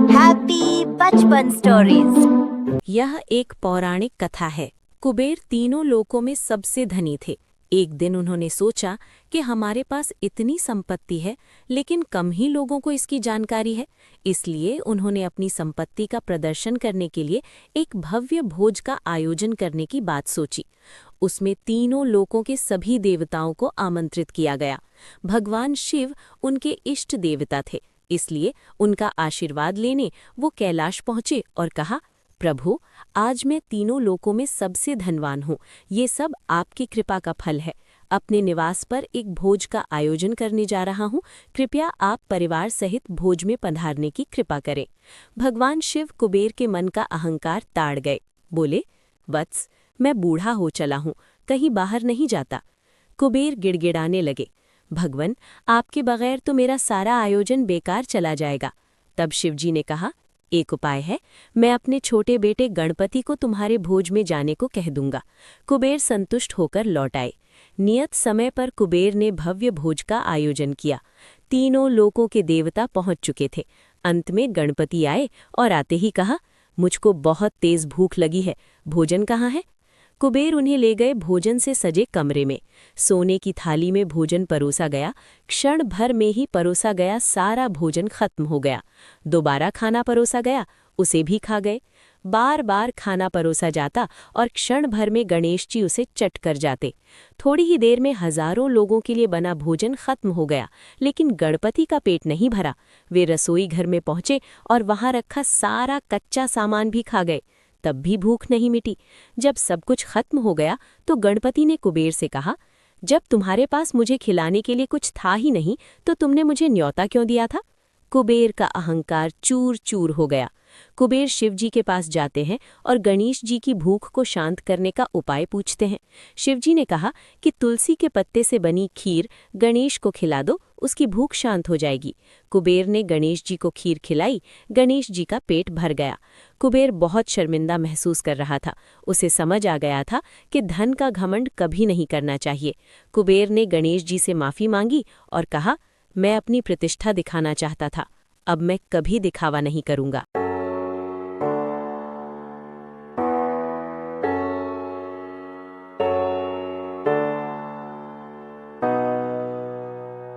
Happy बचपन stories. यह एक पौराणिक कथा है। कुबेर तीनों लोकों में सबसे धनी थे। एक दिन उन्होंने सोचा कि हमारे पास इतनी संपत्ति है, लेकिन कम ही लोगों को इसकी जानकारी है। इसलिए उन्होंने अपनी संपत्ति का प्रदर्शन करने के लिए एक भव्य भोज का आयोजन करने की बात सोची। उसमें तीनों लोकों के सभी देवताओं को आमंत्रित किया गया। भगवान शिव उनके इष्ट देवता थे, इसलिए उनका आशीर्वाद लेने वो कैलाश पहुंचे और कहा, प्रभु, आज मैं तीनों लोकों में सबसे धनवान हूँ। ये सब आपकी कृपा का फल है। अपने निवास पर एक भोज का आयोजन करने जा रहा हूँ। कृपया आप परिवार सहित भोज में पधारने की कृपा करें। भगवान शिव कुबेर के मन का अहंकार ताड़ गए। बोले, वत्स, मैं बूढ़ा हो चला हूँ, कहीं बाहर नहीं जाता। कुबेर गिड़गिड़ाने लगे, भगवन, आपके बगैर तो मेरा सारा आयोजन बेकार चला जाएगा। तब शिवजी ने कहा, एक उपाय है, मैं अपने छोटे बेटे गणपति को तुम्हारे भोज में जाने को कह दूंगा। कुबेर संतुष्ट होकर लौट आए। नियत समय पर कुबेर ने भव्य भोज का आयोजन किया। तीनों लोकों के देवता पहुंच चुके थे। अंत में गणपति आए और आते ही कहा, मुझको बहुत तेज भूख लगी है, भोजन कहाँ है? कुबेर उन्हें ले गए भोजन से सजे कमरे में। सोने की थाली में भोजन परोसा गया। क्षण भर में ही परोसा गया सारा भोजन खत्म हो गया। दोबारा खाना परोसा गया, उसे भी खा गए। बार बार खाना परोसा जाता और क्षण भर में गणेश जी उसे चट कर जाते। थोड़ी ही देर में हजारों लोगों के लिए बना भोजन खत्म हो गया, लेकिन गणपति का पेट नहीं भरा। वे रसोई घर में पहुंचे और वहां रखा सारा कच्चा सामान भी खा गए, तब भी भूख नहीं मिटी। जब सब कुछ खत्म हो गया तो गणपति ने कुबेर से कहा, जब तुम्हारे पास मुझे खिलाने के लिए कुछ था ही नहीं, तो तुमने मुझे न्योता क्यों दिया था? कुबेर का अहंकार चूर चूर हो गया। कुबेर शिव जी के पास जाते हैं और गणेश जी की भूख को शांत करने का उपाय पूछते हैं। शिव जी ने कहा कि तुलसी के पत्ते से बनी खीर गणेश को खिला दो, उसकी भूख शांत हो जाएगी। कुबेर ने गणेश जी को खीर खिलाई। गणेश जी का पेट भर गया। कुबेर बहुत शर्मिंदा महसूस कर रहा था। उसे समझ आ गया था कि धन का घमंड कभी नहीं करना चाहिए। कुबेर ने गणेश जी से माफ़ी मांगी और कहा, मैं अपनी प्रतिष्ठा दिखाना चाहता था, अब मैं कभी दिखावा नहीं करूंगा।